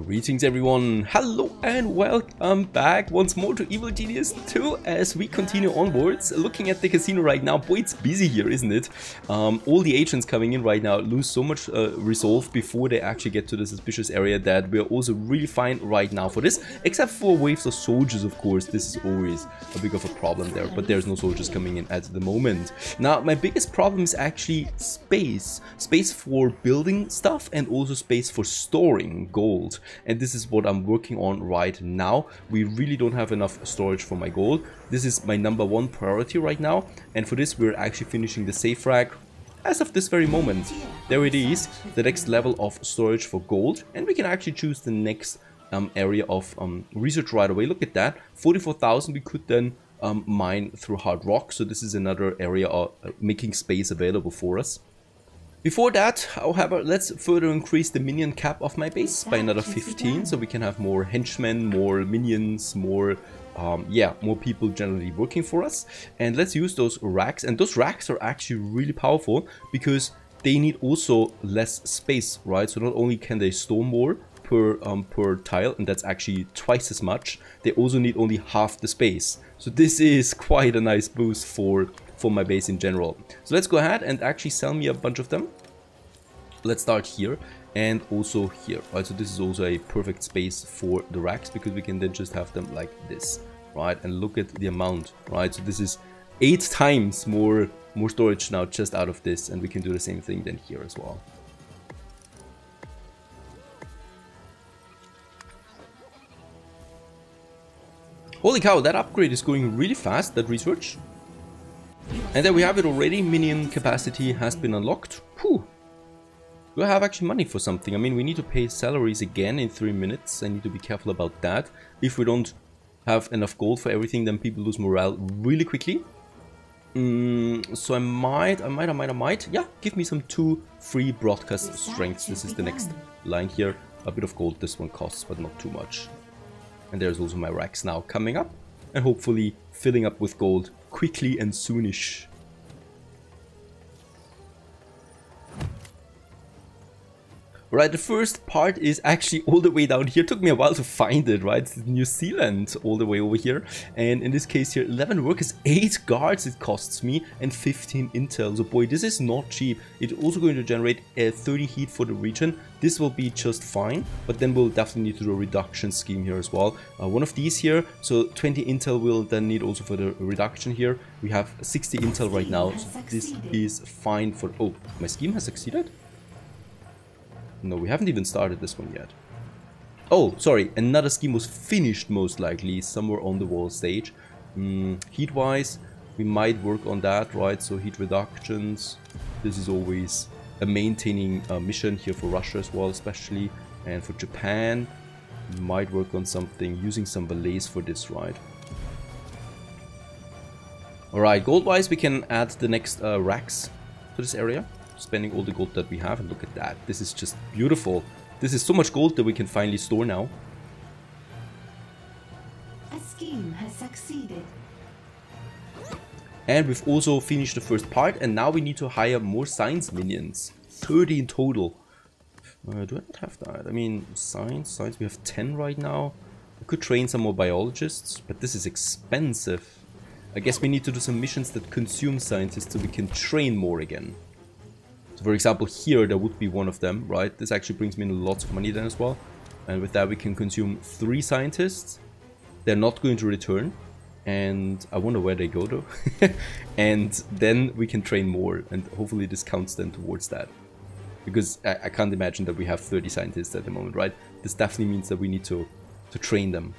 Greetings everyone, hello and welcome back once more to Evil Genius 2 as we continue onwards. Looking at the casino right now, boy it's busy here, isn't it? All the agents coming in right now lose so much resolve before they actually get to the suspicious area that we're also really fine right now for this. Except for waves of soldiers, of course, this is always a big of a problem there, but there's no soldiers coming in at the moment. Now my biggest problem is actually space. Space for building stuff and also space for storing gold. And this is what I'm working on right now. We really don't have enough storage for my gold. This is my #1 priority right now. And for this we're actually finishing the safe rack as of this very moment. There it is, the next level of storage for gold. And we can actually choose the next area of research right away. Look at that, 44,000 we could then mine through hard rock. So this is another area of making space available for us. Before that, however, let's further increase the minion cap of my base by another 15, so we can have more henchmen, more minions, more more people generally working for us. And let's use those racks, and those racks are actually really powerful because they need also less space, right? So not only can they store more per tile, and that's actually twice as much, they also need only half the space. So this is quite a nice boost for my base in general. So let's go ahead and actually sell me a bunch of them. Let's start here and also here, right? So this is also a perfect space for the racks because we can then just have them like this, right? And look at the amount, right? So this is 8 times more storage now just out of this, and we can do the same thing then here as well. Holy cow, that upgrade is going really fast, that research. And there we have it already, minion capacity has been unlocked. Whew. Do I have actually money for something? I mean, we need to pay salaries again in 3 minutes. I need to be careful about that. If we don't have enough gold for everything, then people lose morale really quickly. So I might. Yeah, give me some 2 free broadcast strengths. This is the next line here. A bit of gold this one costs, but not too much. And there's also my racks now coming up. And hopefully filling up with gold quickly and soonish. Right, the first part is actually all the way down here. Took me a while to find it, right? It's New Zealand all the way over here. And in this case here, 11 workers, 8 guards it costs me, and 15 intel. So boy, this is not cheap. It's also going to generate 30 heat for the region. This will be just fine, but then we'll definitely need to do a reduction scheme here as well. One of these here, so 20 intel will then need also for the reduction here. We have 60 intel right now, so this is fine for... Oh, my scheme has succeeded? No, we haven't even started this one yet. Oh, sorry, another scheme was finished most likely, somewhere on the wall stage. Heat-wise, we might work on that, right? So heat reductions, this is always a maintaining mission here for Russia as well, especially. And for Japan, we might work on something, using some valays for this, right? Alright, gold-wise, we can add the next racks to this area. Spending all the gold that we have, and look at that. This is just beautiful. This is so much gold that we can finally store now. A scheme has succeeded. And we've also finished the first part, and now we need to hire more science minions. 30 in total. Do I not have that? I mean, science, we have 10 right now. I could train some more biologists, but this is expensive. I guess we need to do some missions that consume scientists so we can train more again. So for example, here there would be one of them, right? This actually brings me in lots of money then as well. And with that we can consume 3 scientists. They're not going to return. And I wonder where they go though. And then we can train more, and hopefully this counts then towards that. Because I can't imagine that we have 30 scientists at the moment, right? This definitely means that we need to train them.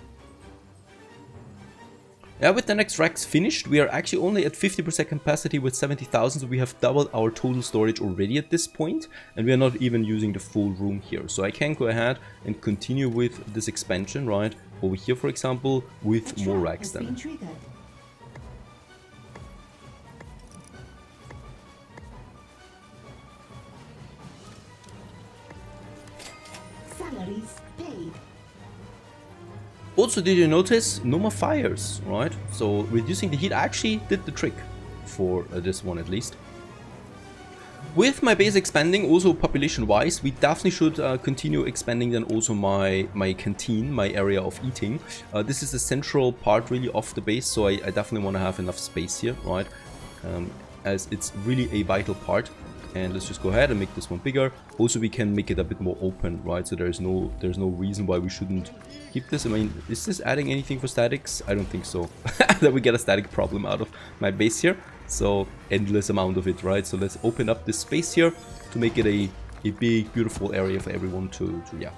Yeah, with the next racks finished, we are actually only at 50% capacity with 70,000, so we have doubled our total storage already at this point, and we are not even using the full room here. So I can go ahead and continue with this expansion, right, over here for example, with more racks then. Salaries paid. Also, did you notice? No more fires, right? So reducing the heat actually did the trick for this one at least. with my base expanding, also population-wise, we definitely should continue expanding then also my canteen, my area of eating. This is the central part really of the base, so I definitely want to have enough space here, right? As it's really a vital part. And let's just go ahead and make this one bigger. Also, we can make it a bit more open, right? So there's no reason why we shouldn't keep this. I mean, is this adding anything for statics? I don't think so. That we get a static problem out of my base here. So endless amount of it, right? So let's open up this space here to make it a big, beautiful area for everyone to yeah,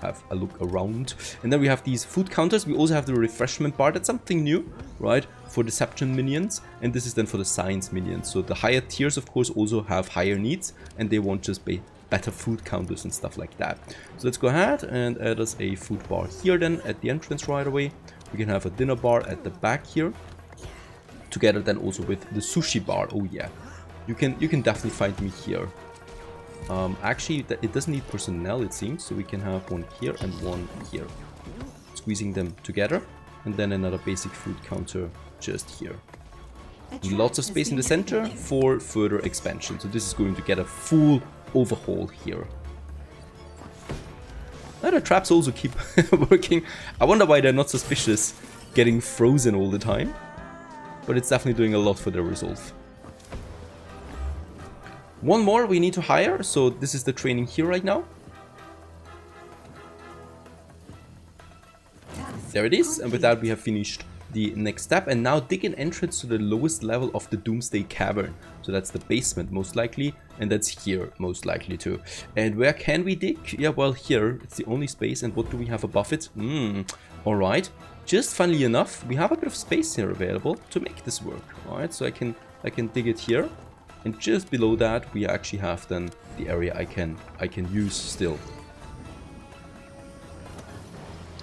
have a look around. And then we have these food counters. We also have the refreshment bar. That's something new, right? For deception minions, and this is then for the science minions. So the higher tiers, of course, also have higher needs, and they want just better food counters and stuff like that. So let's go ahead and add us a food bar here then at the entrance right away. We can have a dinner bar at the back here, together then also with the sushi bar. Oh yeah, you can definitely find me here. Actually, it doesn't need personnel, it seems, so we can have one here and one here, squeezing them together, and then another basic food counter just here. Lots of space in the center for further expansion. So this is going to get a full overhaul here. Now the traps also keep working. I wonder why they're not suspicious, getting frozen all the time. But it's definitely doing a lot for their resolve. One more we need to hire. So this is the training here right now. There it is, and with that we have finished the next step, and now dig an entrance to the lowest level of the Doomsday Cavern. So that's the basement most likely, and that's here most likely too. And where can we dig? Yeah, well, here it's the only space. And what do we have above it? Alright, just funnily enough, we have a bit of space here available to make this work. Alright, so I can dig it here, and just below that we actually have then the area I can use still.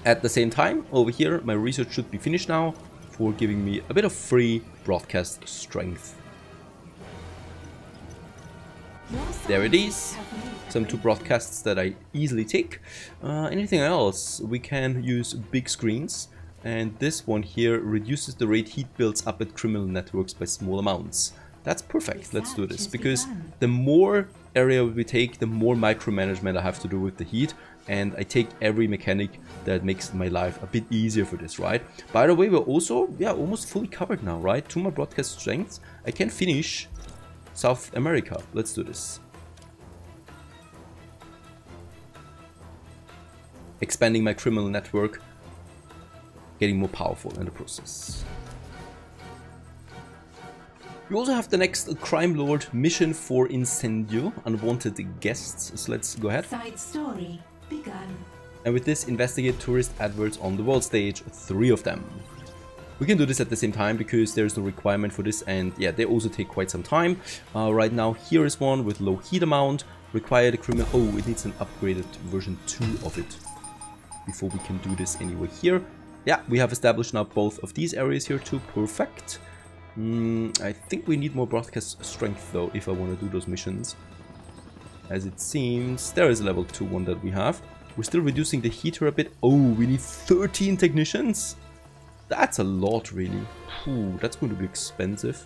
At the same time, over here, my research should be finished now for giving me a bit of free broadcast strength. There it is. Some 2 broadcasts that I easily take. Anything else? We can use big screens. And this one here reduces the rate heat builds up at criminal networks by small amounts. That's perfect. Let's do this. Because the more area we take, the more micromanagement I have to do with the heat. And I take every mechanic that makes my life a bit easier for this, right? By the way, we're also, yeah, almost fully covered now, right? 2 more broadcast strengths. I can finish South America. Let's do this. Expanding my criminal network, getting more powerful in the process. We also have the next Crime Lord mission for Incendio, unwanted guests. So let's go ahead. Side story begun. And with this, investigate tourist adverts on the world stage, 3 of them. We can do this at the same time because there's no requirement for this, and yeah, they also take quite some time. Right now, here is one with low heat amount, required criminal. Oh, it needs an upgraded version 2 of it before we can do this anyway here. Yeah, we have established now both of these areas here too. Perfect. I think we need more broadcast strength though if I want to do those missions. As it seems, there is a level 2 one that we have. We're still reducing the heater a bit. Oh, we need 13 technicians? That's a lot, really. Ooh, that's going to be expensive.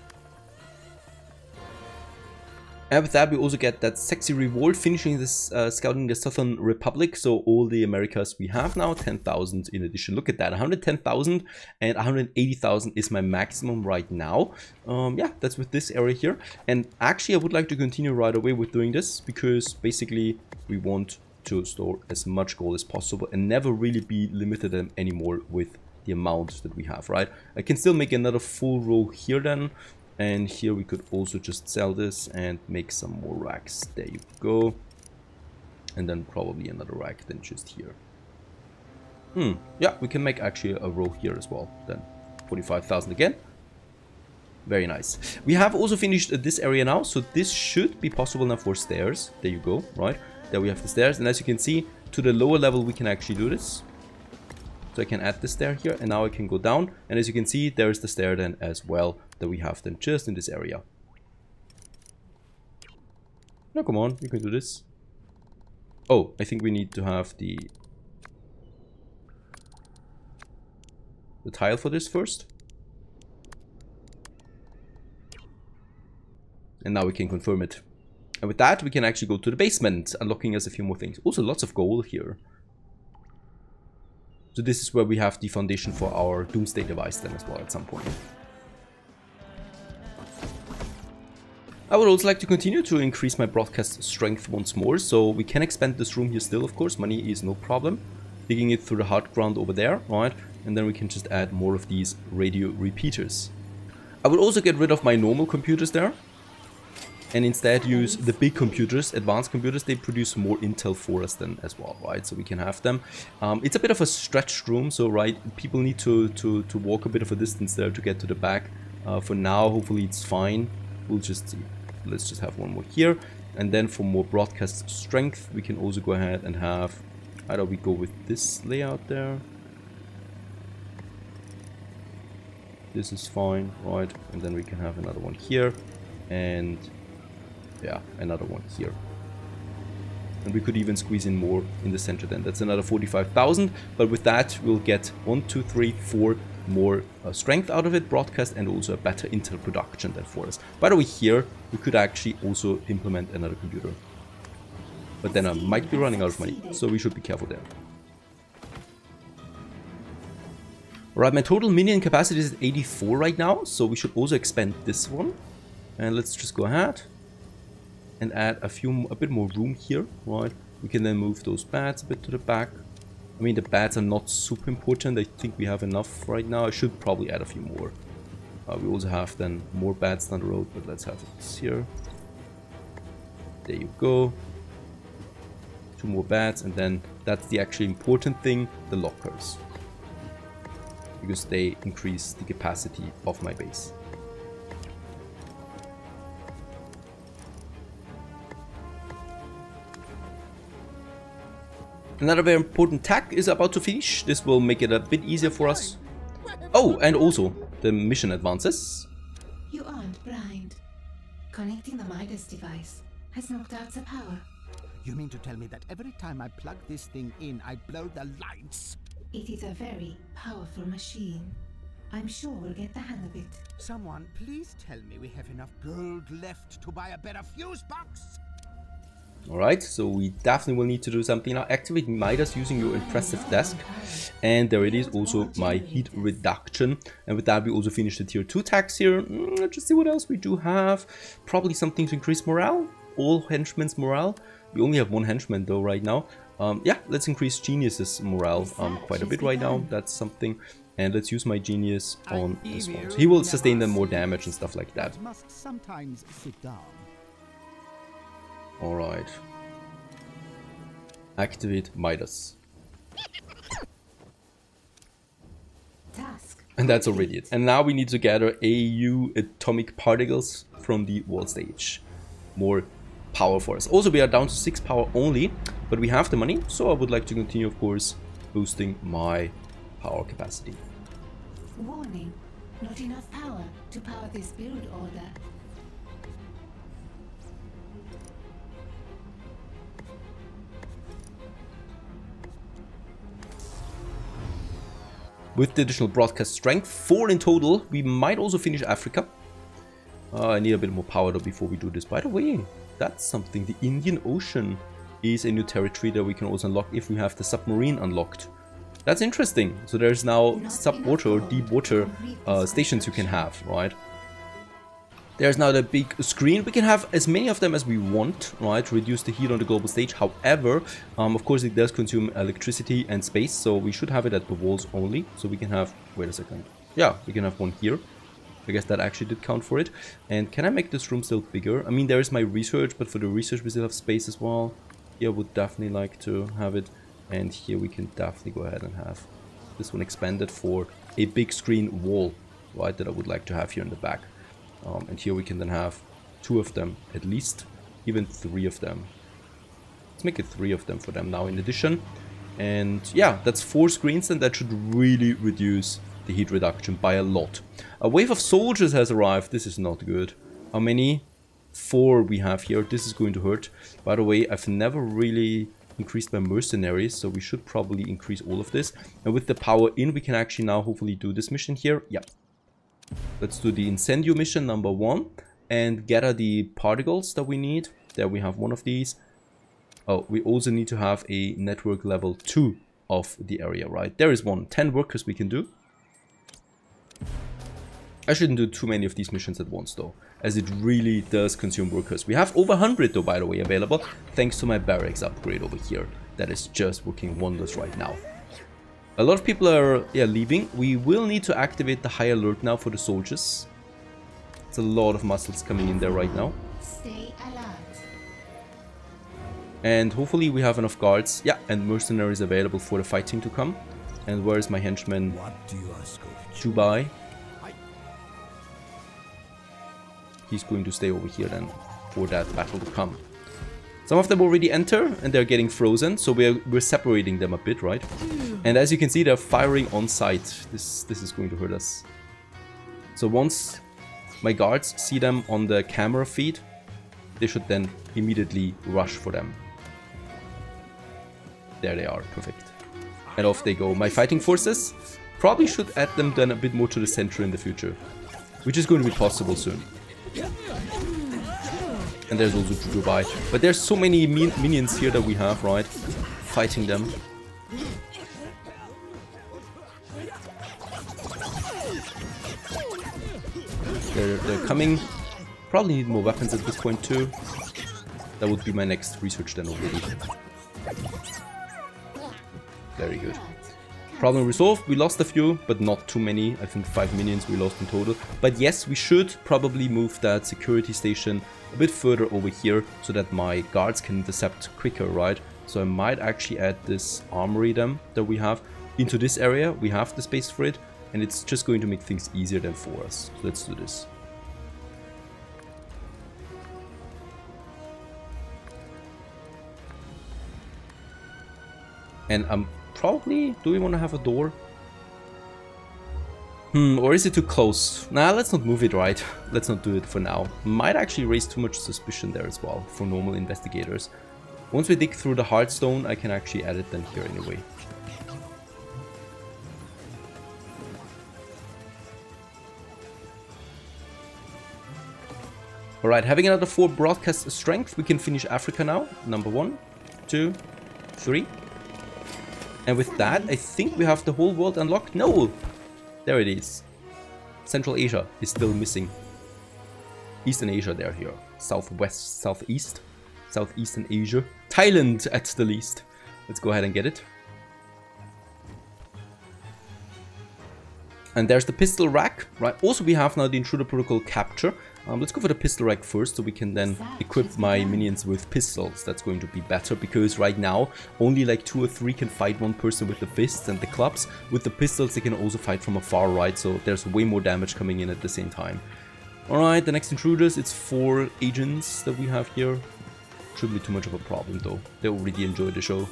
And with that, we also get that sexy reward, finishing this scouting the Southern Republic. So all the Americas we have now, 10,000 in addition. Look at that, 110,000 and 180,000 is my maximum right now. Yeah, that's with this area here. And actually, I would like to continue right away with doing this because basically we want to store as much gold as possible and never really be limited anymore with the amount that we have, right? I can still make another full row here then. And here we could also just sell this and make some more racks. There you go. And then probably another rack than just here. Yeah, we can make actually a row here as well. Then 45,000 again. Very nice. We have also finished this area now. So this should be possible now for stairs. There you go, right? There we have the stairs. And as you can see, to the lower level we can actually do this. So I can add the stair here, and now I can go down. And as you can see, there is the stair then as well that we have then just in this area. Now come on, you can do this. Oh, I think we need to have the tile for this first. And now we can confirm it. And with that, we can actually go to the basement, unlocking us a few more things. Also, lots of gold here. So this is where we have the foundation for our Doomsday Device then as well at some point. I would also like to continue to increase my broadcast strength once more, so we can expand this room here still, of course. Money is no problem. Digging it through the hard ground over there, right? And then we can just add more of these radio repeaters. I would also get rid of my normal computers there. And instead use the big computers, advanced computers. They produce more intel for us then as well, right? So we can have them. It's a bit of a stretched room, so right, people need to walk a bit of a distance there to get to the back. For now, hopefully it's fine. We'll just see. Let's just have one more here. And then for more broadcast strength, we can also go ahead and have, either we go with this layout there. This is fine, right? And then we can have another one here. And yeah, another one here. And we could even squeeze in more in the center then. That's another 45,000. But with that, we'll get 1, 2, 3, 4 more strength out of it, broadcast, and also a better intel production then for us. By the way, here, we could actually also implement another computer. But then I might be running out of money, so we should be careful there. Alright, my total minion capacity is at 84 right now, so we should also expand this one. And let's just go ahead and add a bit more room here, right? We can then move those bats a bit to the back. I mean, the bats are not super important. I think we have enough right now. I should probably add a few more. We also have then more bats down the road, but let's have it here. There you go. 2 more bats, and then that's the actually important thing, the lockers. Because they increase the capacity of my base. Another very important tag is about to finish. This will make it a bit easier for us. Oh, and also the mission advances. You aren't blind. Connecting the Midas device has knocked out the power. You mean to tell me that every time I plug this thing in, I blow the lights? It is a very powerful machine. I'm sure we'll get the hang of it. Someone, please tell me we have enough gold left to buy a better fuse box. Alright, so we definitely will need to do something now. Activate Midas using your impressive desk. And there it is, also my heat reduction. And with that we also finish the tier 2 tags here. Let's just see what else we do have. Probably something to increase morale. All henchmen's morale. We only have one henchman though right now. Yeah, let's increase Genius's morale quite a bit right now. That's something. And let's use my Genius on this one. So he will sustain them more damage and stuff like that. Must sometimes sit down. Alright. Activate Midas. Task. And that's already it. And now we need to gather AU atomic particles from the wall stage. More power for us. Also, we are down to 6 power only, but we have the money, so I would like to continue, of course, boosting my power capacity. Warning. Not enough power to power this build order. With the additional broadcast strength, 4 in total, we might also finish Africa. I need a bit more power though before we do this. By the way, that's something. The Indian Ocean is a new territory that we can also unlock if we have the submarine unlocked. That's interesting. So there's now sub-water or deep water stations you can have, right? There's now the big screen. We can have as many of them as we want, right? To reduce the heat on the global stage. However, of course it does consume electricity and space, so we should have it at the walls only. So we can have, wait a second. Yeah, we can have one here. I guess that actually did count for it. And can I make this room still bigger? I mean, there is my research, but for the research we still have space as well. Here I would definitely like to have it. And here we can definitely go ahead and have this one expanded for a big screen wall, right? That I would like to have here in the back. And here we can then have 2 of them at least, even 3 of them. Let's make it 3 of them for them now in addition. And yeah, that's 4 screens, and that should really reduce the heat reduction by a lot. A wave of soldiers has arrived. This is not good. How many? 4 we have here. This is going to hurt. By the way, I've never really increased my mercenaries, so we should probably increase all of this. And with the power in, we can actually now hopefully do this mission here. Yeah. Let's do the Incendio mission number 1 and gather the particles that we need. There we have one of these. Oh, we also need to have a network level 2 of the area, right? There is one. 10 workers we can do. I shouldn't do too many of these missions at once though, as it really does consume workers. We have over 100 though, by the way, available, thanks to my barracks upgrade over here. That is just working wonders right now. A lot of people are leaving. We will need to activate the high alert now for the soldiers. It's a lot of muscles coming in there right now. Stay alert. And hopefully we have enough guards. Yeah, and mercenaries available for the fighting to come. And where is my henchman? What do you ask of Dubai. He's going to stay over here then for that battle to come. Some of them already enter and they're getting frozen, so we're separating them a bit, right? And as you can see, they're firing on sight. This is going to hurt us. So once my guards see them on the camera feed, they should then immediately rush for them. There they are, perfect. And off they go. My fighting forces probably should add them then a bit more to the center in the future, which is going to be possible soon. And there's also Dubai. But there's so many minions here that we have, right? Fighting them. They're coming. Probably need more weapons at this point too. That would be my next research then already. Very good. Problem resolved. We lost a few, but not too many. I think 5 minions we lost in total. But yes, we should probably move that security station a bit further over here so that my guards can intercept quicker, right? So I might actually add this armory then that we have into this area. We have the space for it, and it's just going to make things easier than for us. So let's do this. And I'm probably... do we want to have a door? Or is it too close? Nah, let's not move it, right? Let's not do it for now. Might actually raise too much suspicion there as well for normal investigators. Once we dig through the hardstone, I can actually add it then here anyway. Alright, having another 4 broadcast strength, we can finish Africa now. Number 1, 2, 3. And with that, I think we have the whole world unlocked. No! There it is. Central Asia is still missing. Eastern Asia, they're here. Southwest, southeast. Southeastern Asia. Thailand at the least. Let's go ahead and get it. And there's the pistol rack, right? Also, we have now the intruder protocol capture. Let's go for the pistol rack first, so we can then equip my minions with pistols. That's going to be better, because right now only like 2 or 3 can fight one person with the fists and the clubs. With the pistols, they can also fight from afar, right? So there's way more damage coming in at the same time. Alright, the next intruders, it's 4 agents that we have here. Shouldn't be too much of a problem though. They already enjoy the show.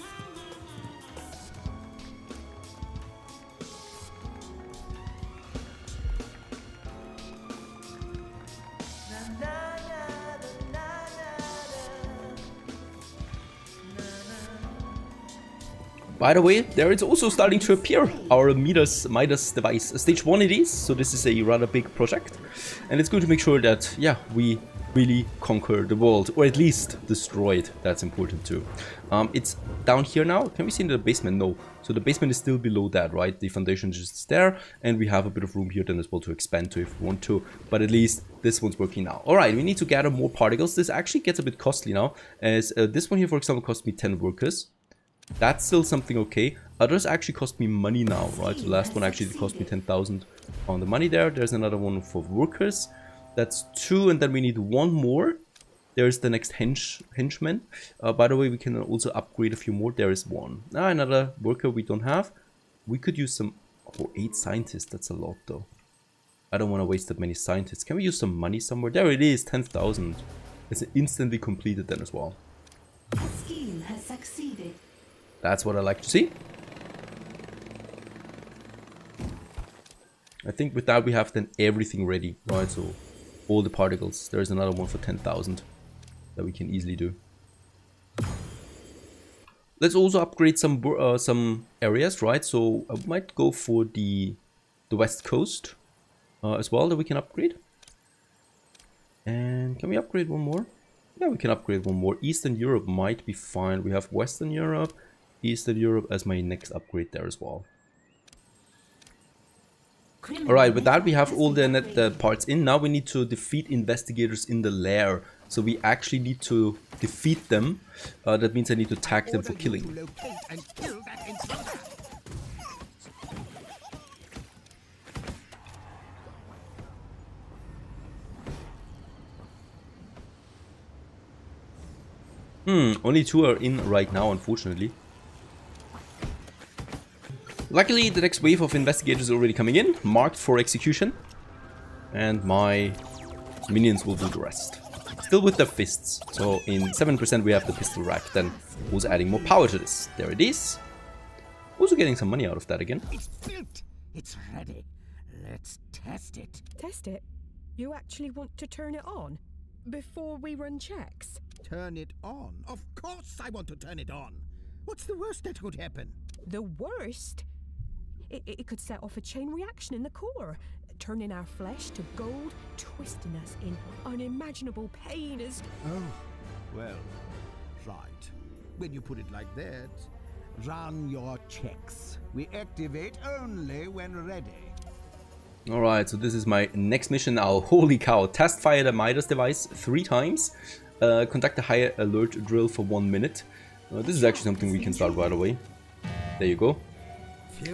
By the way, there it's also starting to appear, our Midas device. Stage 1 it is, so this is a rather big project. And it's going to make sure that, yeah, we really conquer the world, or at least destroy it. That's important too. It's down here now. Can we see in the basement? No. So the basement is still below that, right? The foundation is just there, and we have a bit of room here then as well to expand to if we want to. But at least this one's working now. Alright, we need to gather more particles. This actually gets a bit costly now, as this one here, for example, cost me 10 workers. That's still something okay. Others actually cost me money now, right? The last one actually cost me 10,000 on the money there. There's another one for workers. That's 2, and then we need 1 more. There's the next henchman. By the way, we can also upgrade a few more. There is 1. Another worker we don't have. We could use some... oh, 8 scientists. That's a lot though. I don't want to waste that many scientists. Can we use some money somewhere? There it is, 10,000. It's instantly completed then as well. The scheme has succeeded. That's what I like to see. I think with that we have then everything ready, right? So all the particles. There's another one for 10,000 that we can easily do. Let's also upgrade some areas, right? So I might go for the west coast as well that we can upgrade. And can we upgrade one more? Yeah, we can upgrade one more. Eastern Europe might be fine. We have Western Europe, Eastern Europe as my next upgrade there as well. Alright, with that we have all the parts in. Now we need to defeat investigators in the Lair. So we actually need to defeat them. That means I need to tag them for killing. Only 2 are in right now, unfortunately. Luckily, the next wave of investigators is already coming in, marked for execution. And my minions will do the rest. Still with their fists. So in 7% we have the pistol rack, then also adding more power to this. There it is. Also getting some money out of that again. It's built. It's ready. Let's test it. Test it? You actually want to turn it on? Before we run checks? Turn it on? Of course I want to turn it on. What's the worst that could happen? The worst? It could set off a chain reaction in the core, turning our flesh to gold, twisting us in unimaginable pain as... Oh, well, right. When you put it like that, run your checks. We activate only when ready. Alright, so this is my next mission now. Holy cow. Test fire the Midas device 3 times. Conduct a high alert drill for 1 minute. This is actually something we can start right away. There you go.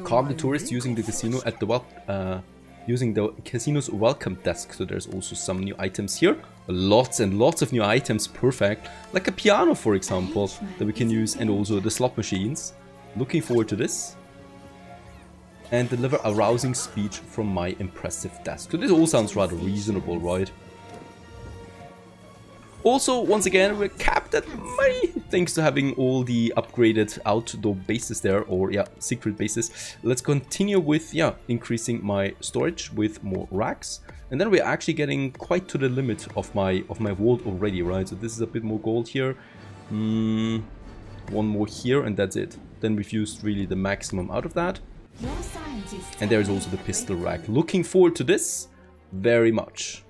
Calm the tourists using the casino at the using the casino's welcome desk. So there's also some new items here. Lots and lots of new items. Perfect. Like a piano, for example, that we can use, and also the slot machines. Looking forward to this. And deliver a rousing speech from my impressive desk. So this all sounds rather reasonable, right? Also, once again, we're capped at money thanks to having all the upgraded outdoor bases there, or yeah, secret bases. Let's continue with increasing my storage with more racks, and then we're actually getting quite to the limit of my vault already, right? So this is a bit more gold here, 1 more here, and that's it. Then we've used really the maximum out of that. And there's also the pistol rack. Looking forward to this very much.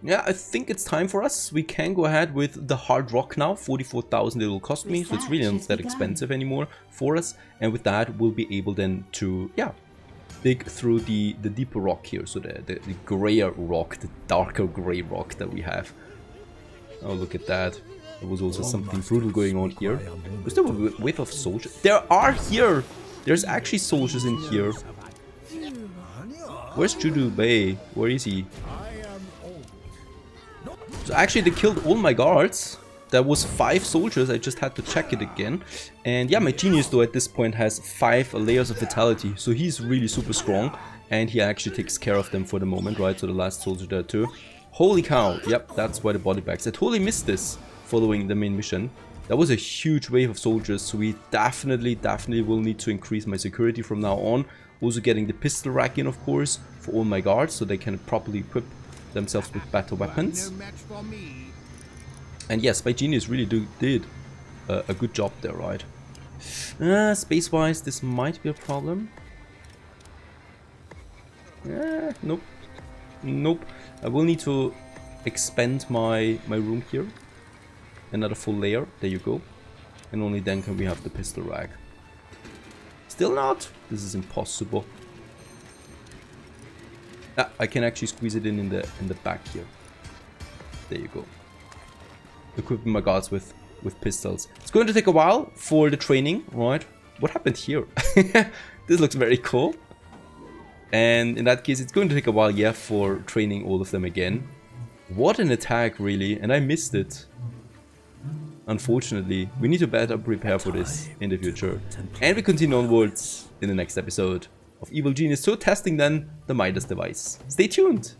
Yeah, I think it's time for us. We can go ahead with the hard rock now. 44,000 it will cost me, so it's really not that expensive anymore for us. And with that, we'll be able then to, dig through the deeper rock here. So the grayer rock, the darker gray rock that we have. Oh, look at that. There was also something brutal going on here. Was there a wave of soldiers? There are here! There's actually soldiers in here. Where's Judo Bay? Where is he? So actually they killed all my guards. There was 5 soldiers, I just had to check it again. And yeah, my genius though at this point has 5 layers of vitality. So he's really super strong. And he actually takes care of them for the moment, right? So the last soldier there too. Holy cow, yep, that's why the body bags. I totally missed this following the main mission. That was a huge wave of soldiers, so we definitely will need to increase my security from now on. Also getting the pistol rack in, of course, for all my guards, so they can properly equip themselves with battle weapons. And yes, my genius really did a good job there, right? Space-wise, this might be a problem. Nope. Nope. I will need to expand my room here. Another full layer. There you go. And only then can we have the pistol rack. Still not? This is impossible. I can actually squeeze it in the back here. There you go. Equipping my guards with pistols. It's going to take a while for the training, right? What happened here? This looks very cool. And in that case, it's going to take a while, yeah, for training all of them again. What an attack, really. And I missed it. Unfortunately, we need to better prepare for this in the future. And we continue onwards in the next episode of Evil Genius 2, testing then the Midas device. Stay tuned!